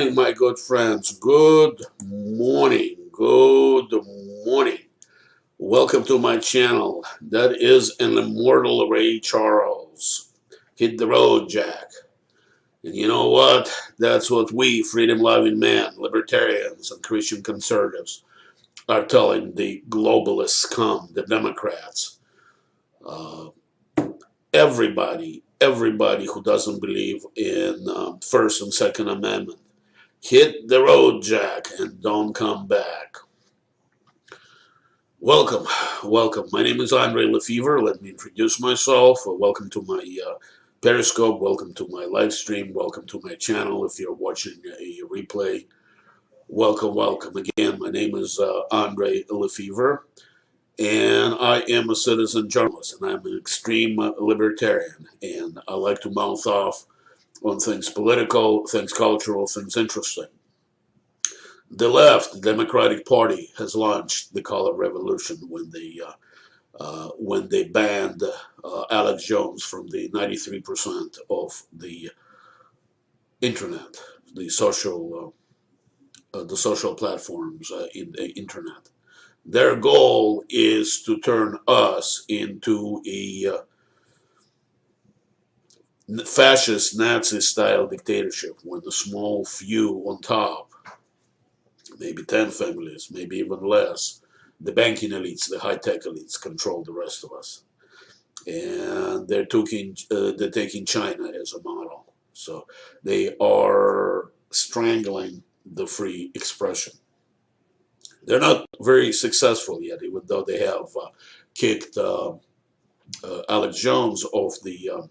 morning, my good friends. Good morning. Good morning. Welcome to my channel. That is an immortal Ray Charles. Hit the road, Jack. And you know what? That's what we, freedom-loving men, libertarians, and Christian conservatives are telling the globalists scum, the Democrats. Uh, everybody who doesn't believe in First and Second Amendment. Hit the road, Jack, and don't come back. Welcome, welcome. My name is Andre Lefevre. Let me introduce myself. Welcome to my Periscope. Welcome to my live stream. Welcome to my channel. If you're watching a replay, welcome, welcome. Again, my name is Andre Lefevre, and I am a citizen journalist, and I'm an extreme libertarian, and I like to mouth off on things political, things cultural, things interesting. The left, the Democratic Party, has launched the color revolution when they banned Alex Jones from the 93% of the internet, the social platforms in the internet. Their goal is to turn us into a fascist Nazi-style dictatorship, when the small few on top, maybe 10 families, maybe even less, the banking elites, the high-tech elites control the rest of us. And they're taking China as a model. So they are strangling the free expression. They're not very successful yet, even though they have kicked Alex Jones off the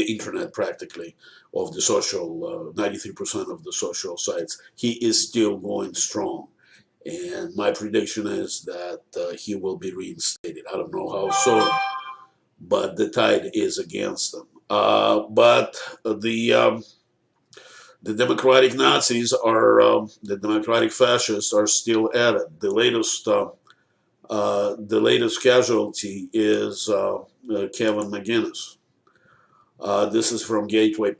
internet, practically, of the social, 93% of the social sites. He is still going strong. And my prediction is that he will be reinstated. I don't know how soon, but the tide is against them. But the democratic Nazis the democratic fascists are still at it. The latest casualty is Kevin McGuinness. This is from Gateway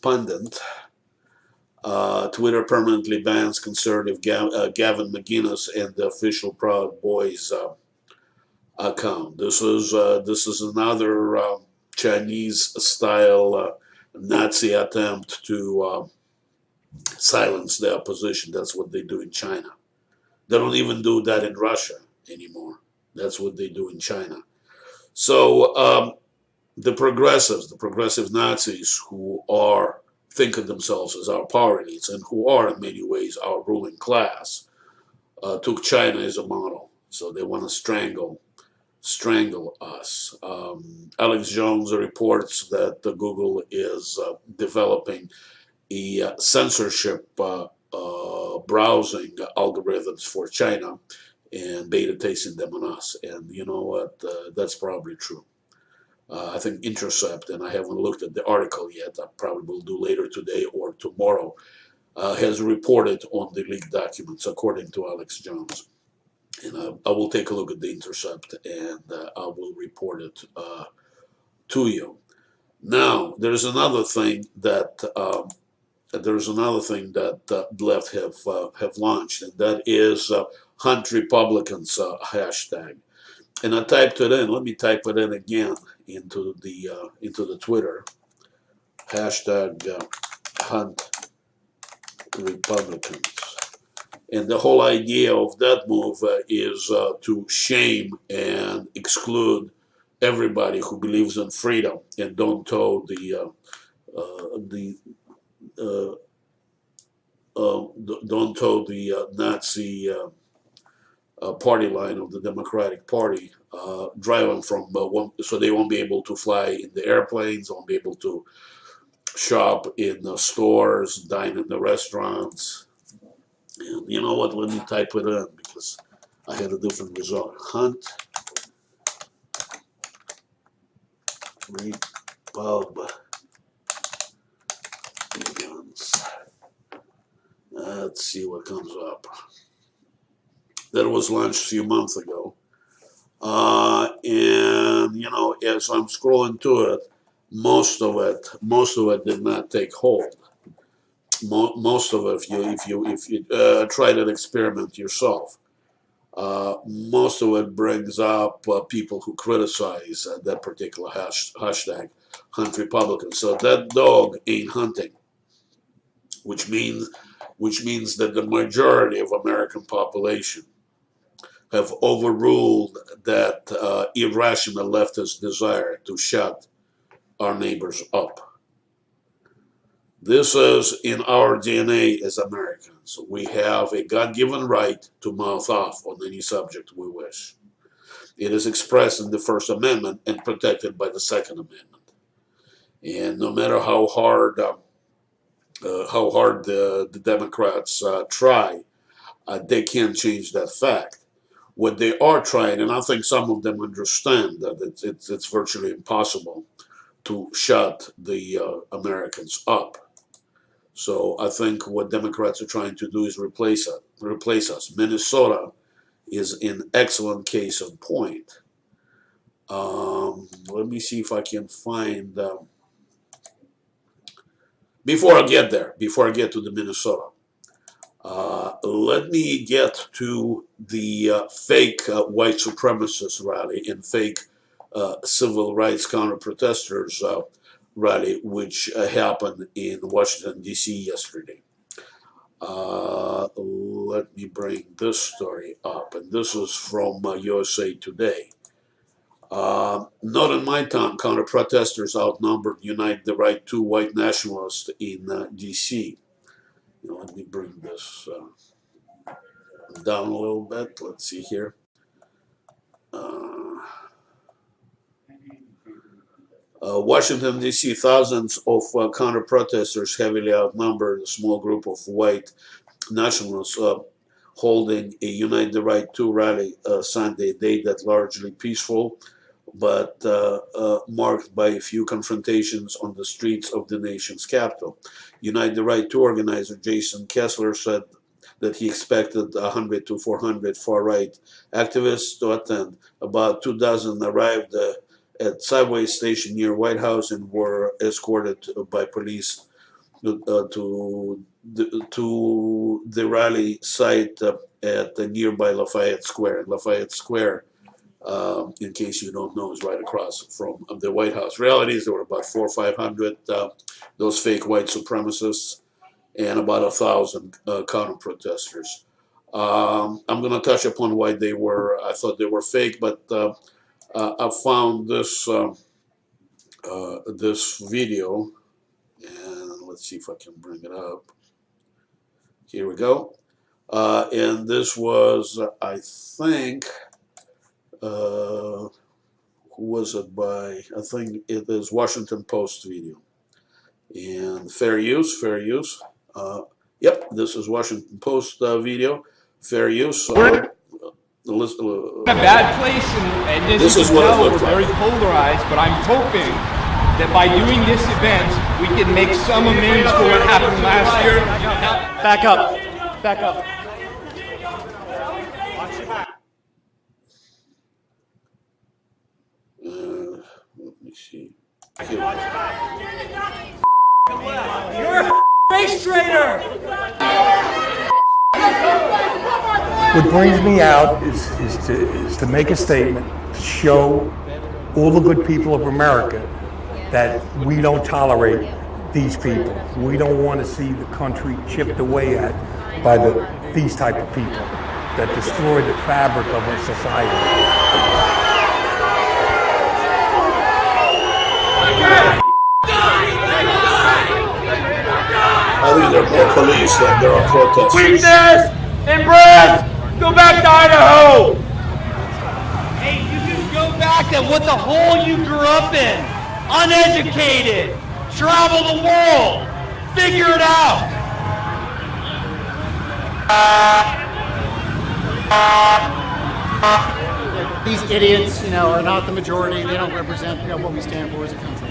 Pundit. Twitter permanently bans conservative Gavin McInnes and the official Proud Boys account. This is another Chinese-style Nazi attempt to silence the opposition. That's what they do in China. They don't even do that in Russia anymore. That's what they do in China. So the progressive Nazis, who think of themselves as our power elites and who are in many ways our ruling class, took China as a model. So they want to strangle us. Alex Jones reports that Google is developing a censorship browsing algorithms for China and beta testing them on us. And you know what? That's probably true. I think Intercept, and I haven't looked at the article yet, I probably will do later today or tomorrow, has reported on the leaked documents, according to Alex Jones. And I will take a look at the Intercept, and I will report it to you. Now, there's another thing that left have launched, and that is Hunt Republicans hashtag. And I typed it in. Let me type it in again into the Twitter hashtag Hunt Republicans. And the whole idea of that move is to shame and exclude everybody who believes in freedom and don't toe the Nazi party line of the Democratic Party, driving from so they won't be able to fly in the airplanes, won't be able to shop in the stores, dine in the restaurants. And you know what? Let me type it in because I had a different result. Hunt Republicans. Let's see what comes up. That was launched a few months ago. And, you know, as I'm scrolling to it, most of it did not take hold. Most of it, if you try that experiment yourself, most of it brings up people who criticize that particular hashtag, Hunt Republicans. So that dog ain't hunting, which means that the majority of American population have overruled that irrational leftist desire to shut our neighbors up. This is in our DNA as Americans. We have a God-given right to mouth off on any subject we wish. It is expressed in the First Amendment and protected by the Second Amendment. And no matter how hard the Democrats try, they can't change that fact. What they are trying, and I think some of them understand that it's virtually impossible to shut the Americans up. So I think what Democrats are trying to do is replace us. Minnesota is an excellent case in point. Let me see if I can find. Before I get to the Minnesota, let me get to the fake white supremacist rally and fake civil rights counter-protesters rally, which happened in Washington, D.C. yesterday. Let me bring this story up, and this is from USA Today. Not in my time, counter-protesters outnumbered Unite the Right two white nationalists in D.C. Let me bring this down a little bit. Let's see here. Washington, D.C., thousands of counter-protesters heavily outnumbered a small group of white nationalists holding a Unite the Right 2 rally Sunday, a day that largely peaceful, but marked by a few confrontations on the streets of the nation's capital. Unite the Right 2 organizer Jason Kessler said that he expected 100 to 400 far-right activists to attend. About 2 dozen arrived at subway station near White House and were escorted by police to the rally site at the nearby Lafayette Square. Lafayette Square, in case you don't know, is right across from the White House. Reality is there were about 400 or 500 those fake white supremacists and about 1,000 counter-protesters. I'm going to touch upon why they were. I thought they were fake, but I found this this video, and let's see if I can bring it up. Here we go. And this was, I think, who was it by? I think it is Washington Post video. And fair use. Yep, this is Washington Post video. Fair use. A bad place, and this is what we're very polarized, but I'm hoping that by doing this event, we can make some amends for what happened last year. Back up. Let me see. You're a race traitor! What brings me out is to make a statement, to show all the good people of America that we don't tolerate these people. We don't want to see the country chipped away at by these type of people that destroy the fabric of our society. I think there are more police than there are protesters. Weakness and breath! Go back to Idaho! Hey, you can go back to what the hole you grew up in. Uneducated. Travel the world. Figure it out. These idiots, are not the majority. They don't represent, what we stand for as a country.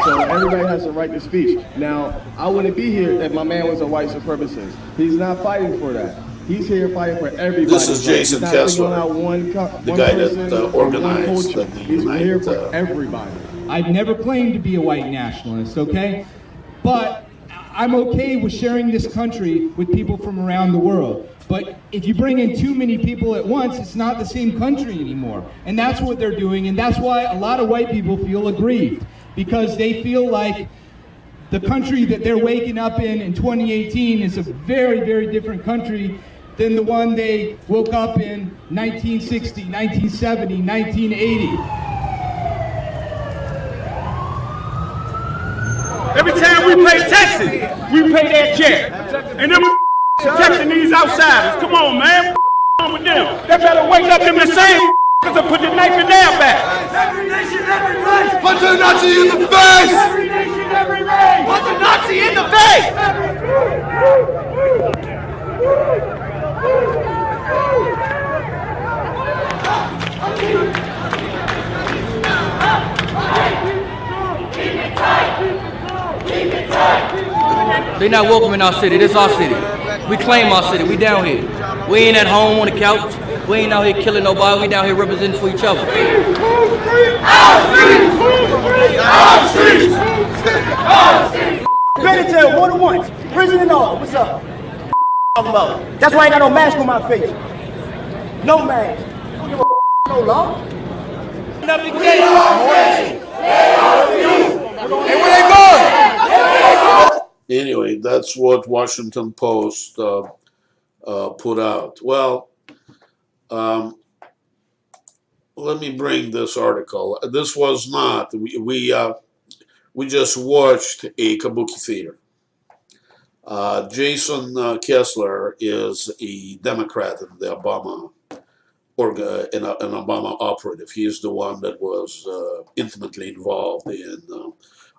So everybody has a right to speech. Now, I wouldn't be here if my man was a white supremacist. He's not fighting for that. He's here fighting for everybody. This is Jason He's not Kessler, singling out one the guy person that or one organized culture. the He's here Unite. for everybody. I've never claimed to be a white nationalist, okay? But I'm okay with sharing this country with people from around the world. But if you bring in too many people at once, it's not the same country anymore. And that's what they're doing, and that's why a lot of white people feel aggrieved, because they feel like the country that they're waking up in 2018 is a very, very different country than the one they woke up in 1960, 1970, 1980. Every time we pay taxes, we pay that check. And them protecting these outsiders. Come on, man. On with them. They better wake up them the same and put the knife in their back. Every nation, every race. Punch a Nazi in the face. Every nation, every race. Punch a Nazi in the face. They not welcome in our city. This our city. We claim our city. We down here. We ain't at home on the couch. We ain't out here killing nobody. We down here representing for each other. Been in jail more than once. Prison and all. What's up? That's why I ain't got no mask on my face. No mask. Don't give a no law. Anyway, that's what Washington Post put out. Well, let me bring this article. This was not, we just watched a kabuki theater. Jason Kessler is a Democrat in the Obama, an Obama operative. He is the one that was intimately involved in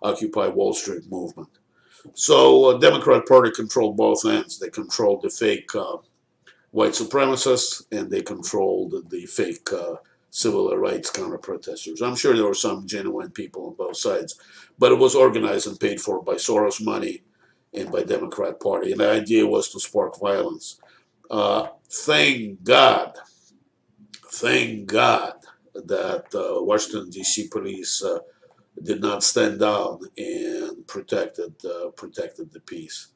Occupy Wall Street movement. So Democrat Party controlled both ends. They controlled the fake white supremacists, and they controlled the fake civil rights counter-protesters. I'm sure there were some genuine people on both sides, but it was organized and paid for by Soros money and by Democrat Party. And the idea was to spark violence. Thank God that Washington, D.C. police did not stand down and protected the peace.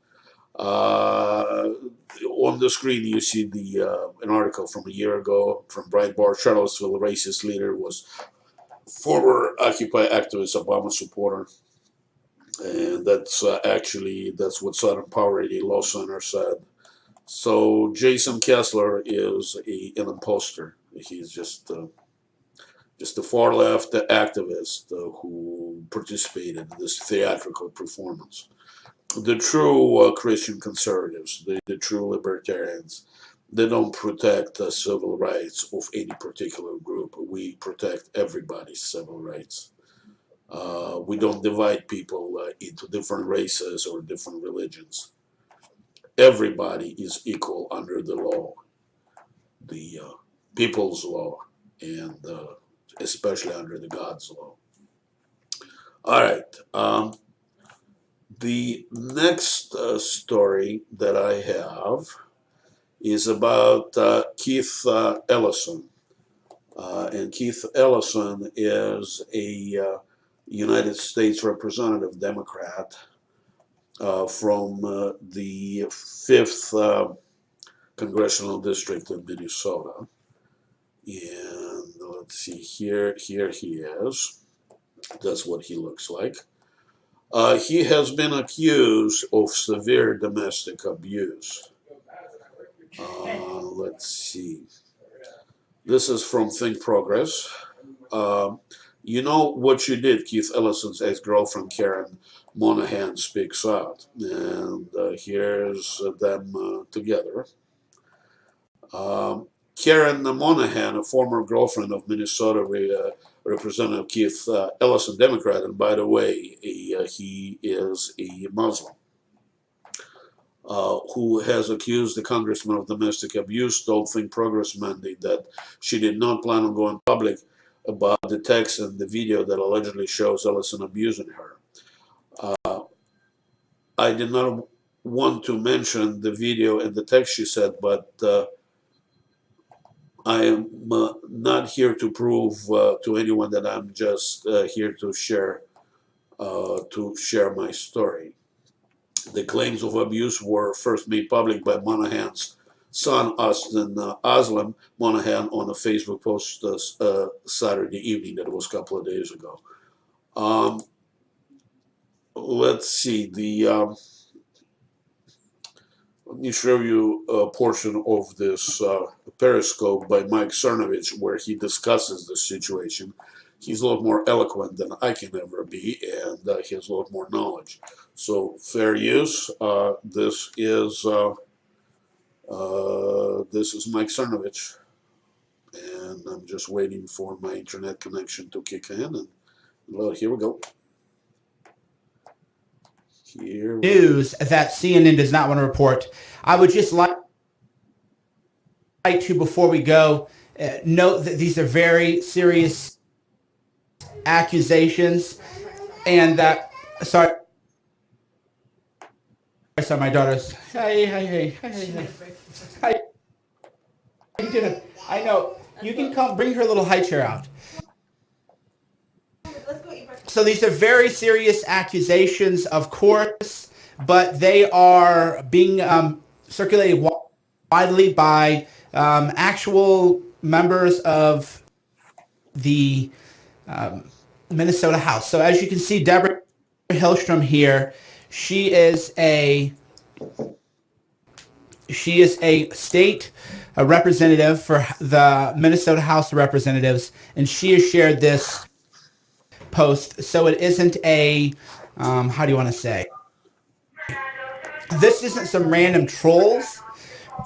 On the screen, you see an article from a year ago from Breitbart. Charlottesville racist leader was former Occupy activist, Obama supporter, and that's what Southern Power Radio Law Center said. So Jason Kessler is an imposter. He's just a far left activist who participated in this theatrical performance. The true Christian conservatives, the true libertarians, they don't protect the civil rights of any particular group. We protect everybody's civil rights. We don't divide people into different races or different religions. Everybody is equal under the law, the people's law, and especially under the God's law. All right. The next story that I have is about Keith Ellison. And Keith Ellison is a United States Representative Democrat from the 5th Congressional District of Minnesota. And let's see, here he is. That's what he looks like. He has been accused of severe domestic abuse. Let's see. This is from Think Progress. You know what you did, Keith Ellison's ex-girlfriend Karen Monahan speaks out. And here's them together. Karen Monahan, a former girlfriend of Minnesota Representative Keith Ellison, Democrat, and by the way, he is a Muslim, who has accused the congressman of domestic abuse, told Think Progress Monday that she did not plan on going public about the text and the video that allegedly shows Ellison abusing her. I did not want to mention the video and the text she said, but I am not here to prove to anyone that I'm just here to share my story. The claims of abuse were first made public by Monahan's son, Austin Aslam Monahan, on a Facebook post Saturday evening. That was a couple of days ago. Let's see. Let me show you a portion of this Periscope by Mike Cernovich, where he discusses the situation. He's a lot more eloquent than I can ever be, and he has a lot more knowledge. So, fair use. This is Mike Cernovich, and I'm just waiting for my internet connection to kick in. And here we go. News that CNN does not want to report. I would just like to, before we go, note that these are very serious accusations, and that sorry, my daughters. Hey. How you doing? I know you can come. Bring her little high chair out. So these are very serious accusations, of course, but they are being circulated widely by actual members of the Minnesota House. So as you can see, Deborah Hillstrom here, she is a state representative for the Minnesota House of Representatives, and she has shared this post. So it isn't a, how do you want to say? This isn't some random trolls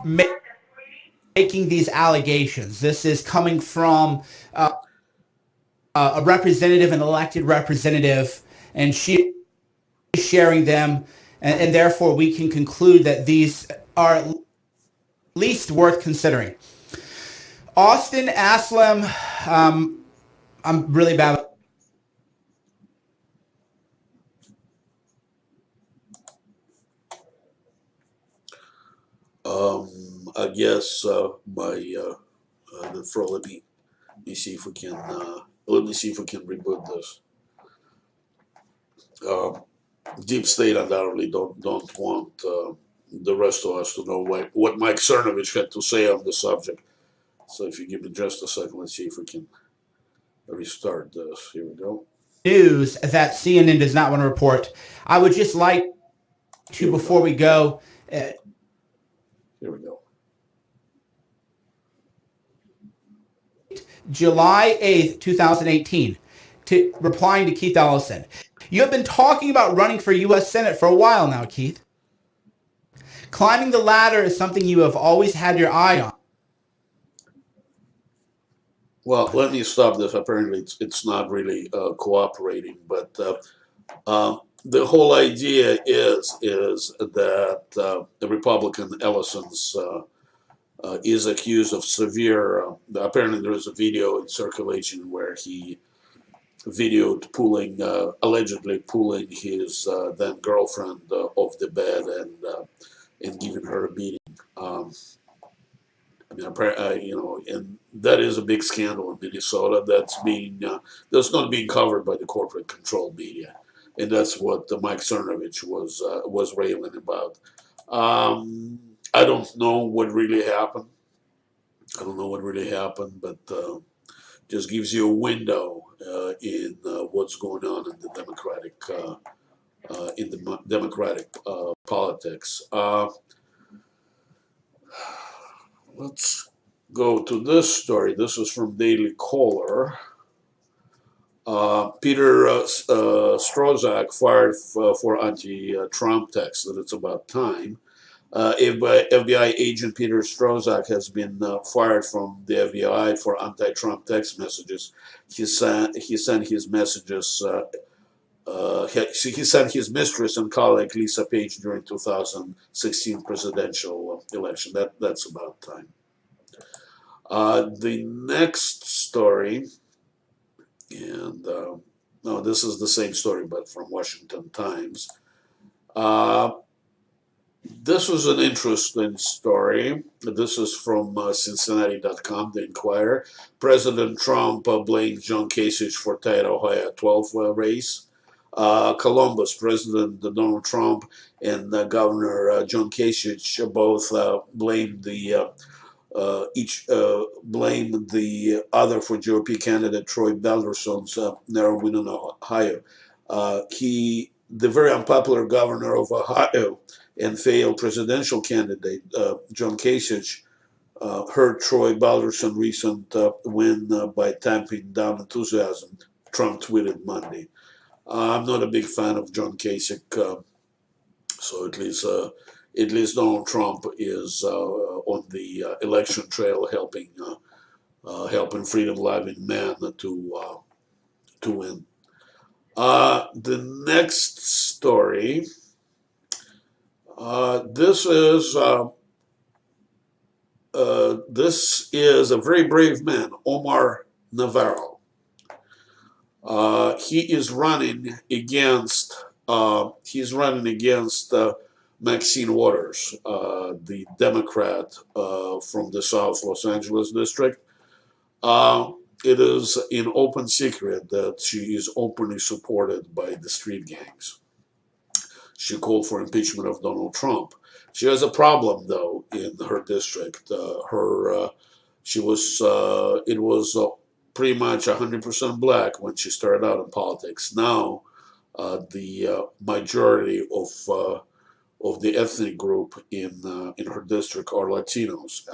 making these allegations. This is coming from a representative, an elected representative, and she is sharing them, and therefore we can conclude that these are at least worth considering. Austin Aslam, I'm really bad. I guess let me see if we can reboot this. Deep State undoubtedly don't want the rest of us to know what Mike Cernovich had to say on the subject. So if you give me just a second, let's see if we can restart this. Here we go. News that CNN does not want to report. I would just like to, before we go. Here we go. July 8th, 2018, replying to Keith Ellison. You have been talking about running for U.S. Senate for a while now, Keith. Climbing the ladder is something you have always had your eye on. Well, let me stop this. Apparently, it's not really cooperating, but the whole idea is that the Republican Ellison's is accused of severe. Apparently, there is a video in circulation where he videoed allegedly pulling his then girlfriend off the bed and giving her a beating. I mean, and that is a big scandal in Minnesota. That's not being covered by the corporate controlled media, and that's what Mike Cernovich was railing about. I don't know what really happened. But just gives you a window in what's going on in the Democratic politics. Let's go to this story. This is from Daily Caller. Peter Strzok fired for anti-Trump text that it's about time. FBI agent Peter Strzok has been fired from the FBI for anti-Trump text messages. He sent his messages. He sent his mistress and colleague Lisa Page during 2016 presidential election. That's about time. The next story, and no, this is the same story but from Washington Times. This was an interesting story. This is from Cincinnati.com, the Inquirer. President Trump blamed John Kasich for tied Ohio 12 race. Columbus, President Donald Trump and Governor John Kasich both blamed blamed the other for GOP candidate Troy Balderson's narrow win in Ohio. The very unpopular governor of Ohio and failed presidential candidate John Kasich heard Troy Balderson's recent win by tamping down enthusiasm, Trump tweeted Monday. I'm not a big fan of John Kasich, so at least Donald Trump is on the election trail, helping freedom-loving men to win. The next story. This is a very brave man, Omar Navarro. He is running against Maxine Waters, the Democrat from the South Los Angeles district. It is an open secret that she is openly supported by the street gangs. She called for impeachment of Donald Trump. She has a problem, though, in her district. It was pretty much 100% black when she started out in politics. Now, the majority of the ethnic group in her district are Latinos.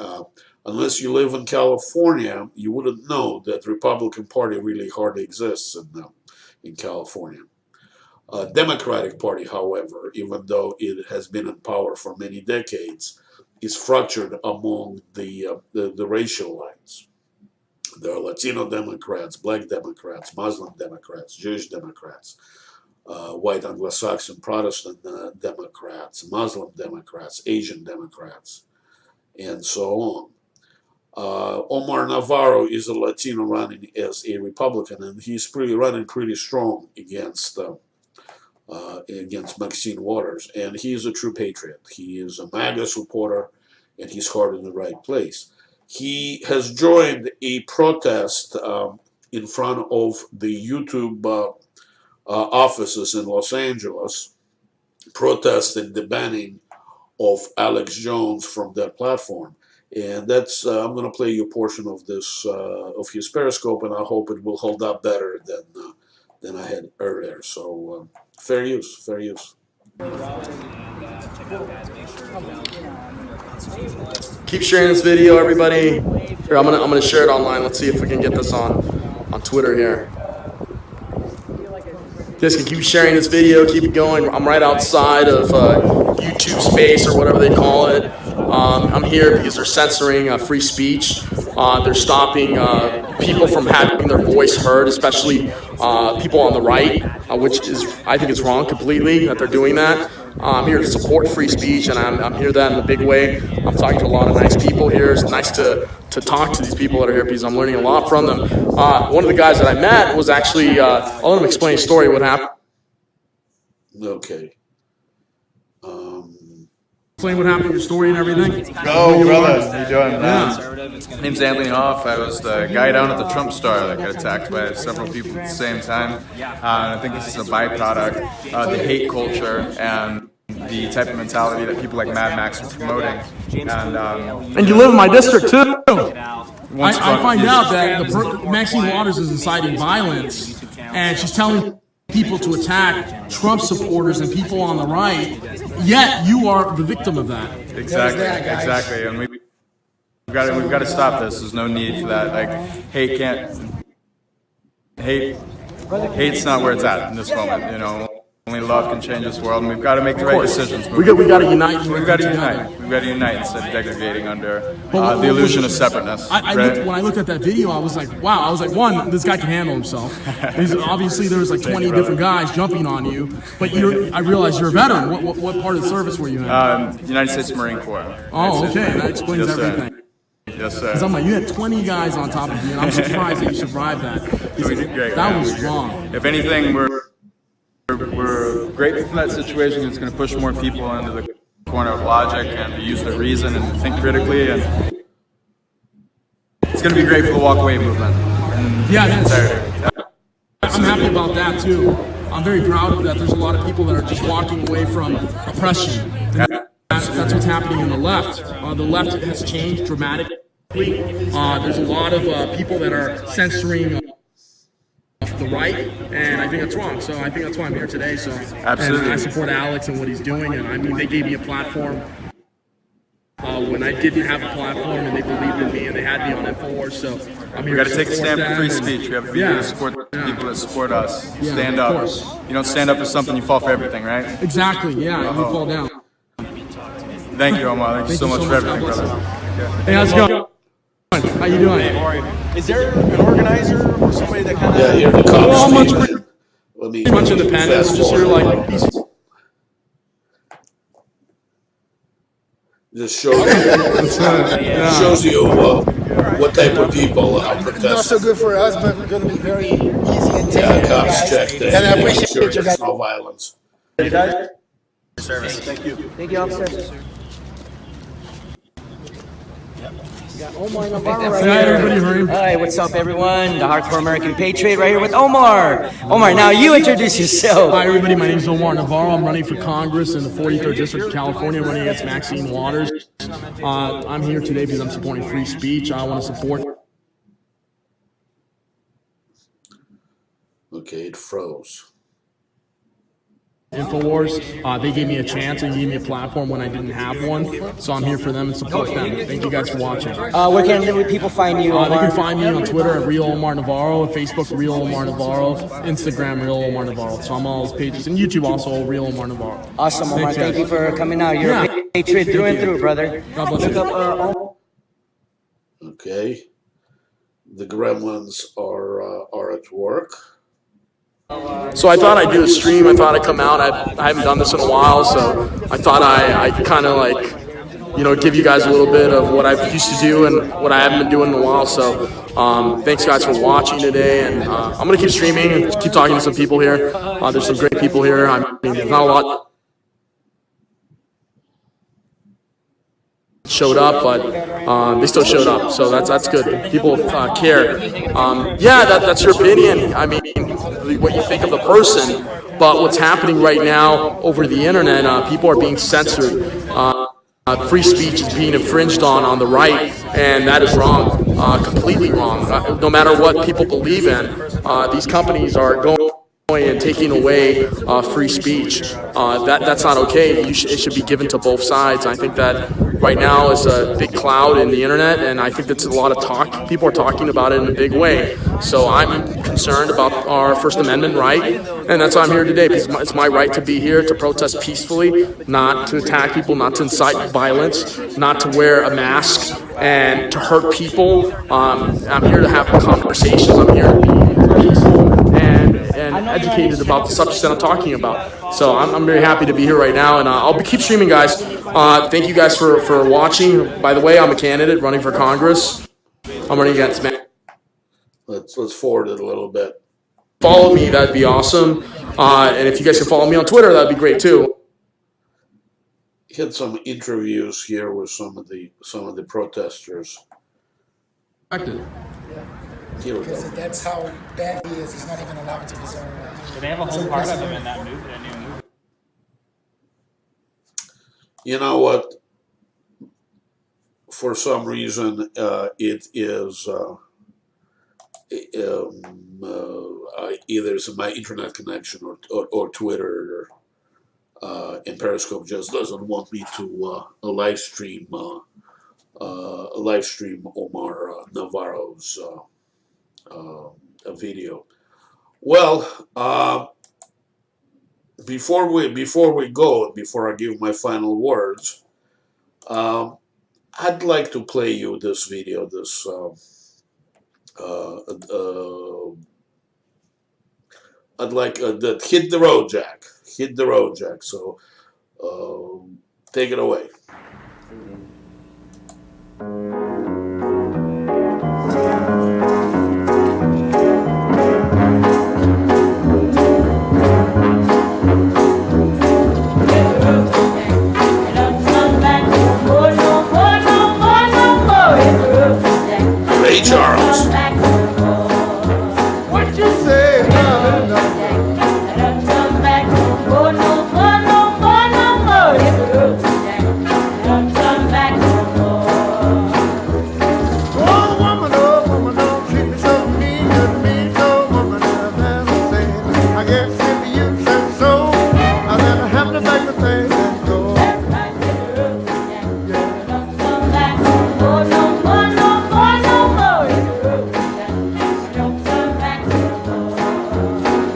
Unless you live in California, you wouldn't know that the Republican Party really hardly exists in California. Democratic Party, however, even though it has been in power for many decades, is fractured among the racial lines. There are Latino Democrats, Black Democrats, Muslim Democrats, Jewish Democrats, white Anglo-Saxon Protestant Democrats, Muslim Democrats, Asian Democrats, and so on. Omar Navarro is a Latino running as a Republican, and he's running pretty strong against Maxine Waters, and he is a true patriot. He is a MAGA supporter, and he's hard in the right place. He has joined a protest in front of the YouTube offices in Los Angeles, protesting the banning of Alex Jones from that platform. And that's I'm going to play you a portion of this of his Periscope, and I hope it will hold up better than I had earlier. So fair use, fair use. Keep sharing this video, everybody. Here, I'm gonna share it online. Let's see if we can get this on Twitter here. You guys can keep sharing this video, keep it going. I'm right outside of YouTube Space or whatever they call it. I'm here because they're censoring free speech. They're stopping people from having their voice heard, especially people on the right, which is, I think, it's wrong completely that they're doing that. I'm here to support free speech, and I'm here that in a big way. I'm talking to a lot of nice people here. It's nice to talk to these people that are here because I'm learning a lot from them. One of the guys that I met was actually, I'll let him explain a story what happened. Okay. Explain what happened, your story and everything. Go, brother. How you doing, man? Yeah. My name's Anthony Hoff. I was the guy down at the Trump Star that got attacked by several people at the same time. I think this is a byproduct of the hate culture and the type of mentality that people like Mad Max are promoting. And you live in my district, too. I find out that Maxine Waters is inciting violence, and she's telling people to attack Trump supporters and people on the right, yet you are the victim of that. Exactly. And we've got to stop this. There's no need for that. Like, hate's not where it's at in this moment, you know. Only love can change this world, and we've got to make the right decisions. We got to unite. We've got to unite. We've got to unite instead of degrading under the illusion of separateness. When I looked at that video, I was like, wow. I was like, one, this guy can handle himself. Obviously, there was like 20 different guys jumping on you, but I realized you're a veteran. What part of the service were you in? United States Marine Corps. Oh, okay. That explains everything. Yes, sir. Because I'm like, you had 20 guys on top of you, and I'm surprised that you survived that. We did great. That was wrong. If anything, we're grateful for that situation. It's going to push more people into the corner of logic and to use their reason and to think critically, and it's going to be great for the walk away movement. Yeah, I'm happy about that too. I'm very proud of that. There's a lot of people that are just walking away from oppression. That's what's happening in the left. The left has changed dramatically. There's a lot of people that are censoring the right, and I think that's wrong. So I think that's why I'm here today. So absolutely, and I support Alex and what he's doing. And I mean, they gave me a platform when I didn't have a platform, and they believed in me, and they had me on Infowars. So I'm here. We got to take a stand for free speech. We have to be here to support the people that support us. Stand up. You don't stand up for something, you fall for everything, right? Exactly. Yeah, you fall down. Thank you, Omar. Thank you so much for everything, brother. Hey, how's it going? How you doing? Is there an organizer or somebody that kind of... Yeah, here the cops. Pretty much independent. Just here like... Just shows you what type of people are protesting. Not so good for us, but we're going to be very easy and taken. Yeah, cops checked it. And I appreciate you guys. No violence. You guys? Service. Thank you. Thank you, officer. Hi, what's up, everyone? The Hardcore American Patriot right here with Omar. Omar, now you introduce yourself. Hi, everybody. My name is Omar Navarro. I'm running for Congress in the 43rd District of California, running against Maxine Waters. I'm here today because I'm supporting free speech. I want to support... Okay, it froze. Infowars, they gave me a chance and gave me a platform when I didn't have one, so I'm here for them and support them. Thank you guys for watching. Where can people find you, Omar? They can find me on Twitter at Real Omar Navarro, Facebook Real Omar Navarro, Instagram Real Omar Navarro. So I'm on all those pages, and YouTube also Real Omar Navarro. Awesome, Omar. Thank you for coming out. You're a patriot through and through, brother. God bless you. Okay, the gremlins are at work. So I thought I'd do a stream. I thought I'd come out. I haven't done this in a while, so I thought I'd kind of like, give you guys a little bit of what I used to do and what I haven't been doing in a while. So thanks, guys, for watching today. And I'm going to keep streaming and keep talking to some people here. There's some great people here. I mean, there's not a lot showed up, but they still showed up, so that's good. People care. Yeah, that's your opinion. I mean, what you think of the person, but what's happening right now over the internet, people are being censored. Free speech is being infringed on the right, and that is wrong, completely wrong. No matter what people believe in, these companies are going and taking away free speech. That's not okay. It should be given to both sides. I think that right now is a big cloud in the internet, and I think that's a lot of talk. People are talking about it in a big way. So I'm concerned about our First Amendment right, and that's why I'm here today, because it's my right to be here, to protest peacefully, not to attack people, not to incite violence, not to wear a mask, and to hurt people. I'm here to have conversations. I'm here to be peaceful and educated about the subjects that I'm talking about. So I'm very happy to be here right now, and I'll keep streaming, guys. Thank you guys for watching. By the way, I'm a candidate running for Congress. I'm running against Matt. Let's forward it a little bit. Follow me, that'd be awesome. And if you guys can follow me on Twitter, that'd be great too. Had some interviews here with some of the protesters. Here we go. That's how bad he is. He's not even allowed to his own. Do they have a whole part of him in that new movie? You know what? For some reason, it is either it's my internet connection or Twitter and Periscope just doesn't want me to live stream Omar Navarro's video. Well, before we go, before I give my final words, I'd like to play you this video. This I'd like that hit the road, Jack. Hit the road, Jack. So take it away. I guess if you said so, then I have to make the thing and go.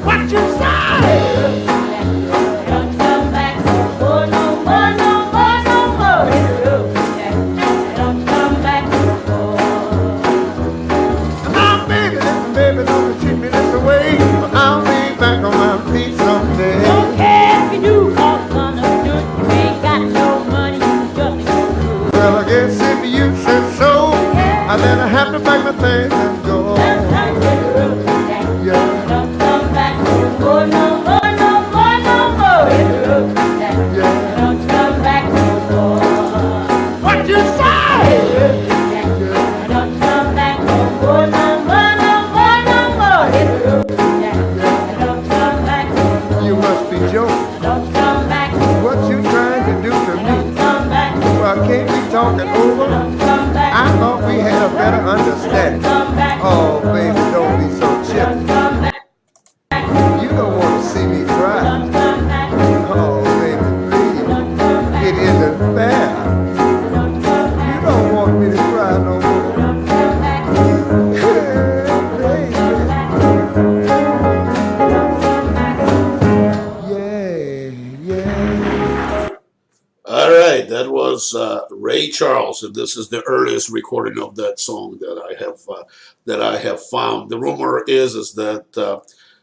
What you say? Baby, don't treat me this way. I'll be back on my feet someday. Don't care if you do, 'cause understood you ain't got no money, you just ain't good. Well, I guess if you said so, then I have to pack my things and go. Yeah. Don't come back no more, no more, no more, no more. Yeah. Don't come back no more. What you say? Don't come back no more, no more, no more, no more. Don't come back no more. You must be joking. Don't come back. What you trying to do to me? Come back. Well, can't we talking over? Come back. I thought we had a better understanding. Come back. Oh, baby, don't be so chippy. Come back. You don't want to see me cry. Come back. Oh, baby, please. It isn't fair. You don't want me to cry no more. All right, that was Ray Charles, and this is the earliest recording of that song that I have found. The rumor is that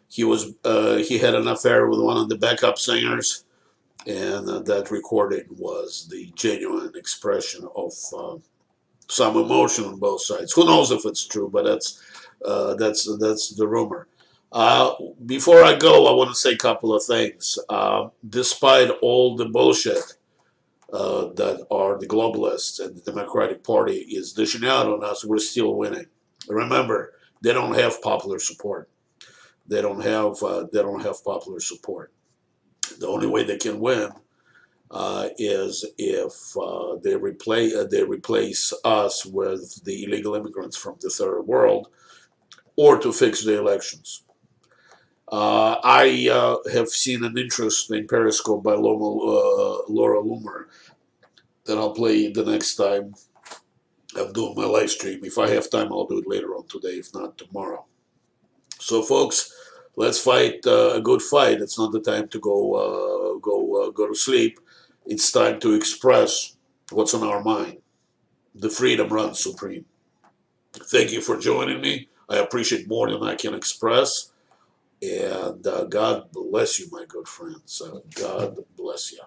he had an affair with one of the backup singers, and that recording was the genuine expression of some emotion on both sides. Who knows if it's true, but that's the rumor. Before I go, I want to say a couple of things. Despite all the bullshit that are the globalists and the Democratic Party is dishing out on us, we're still winning. Remember, they don't have popular support. They don't have popular support. The only way they can win is if they replace us with the illegal immigrants from the third world, or to fix the elections. I have seen an interesting Periscope by Laura Loomer that I'll play the next time I'm doing my live stream. If I have time, I'll do it later on today, if not tomorrow. So, folks, let's fight a good fight. It's not the time to go to sleep. It's time to express what's on our mind. The freedom runs supreme. Thank you for joining me. I appreciate more than I can express. And God bless you, my good friends. God bless you.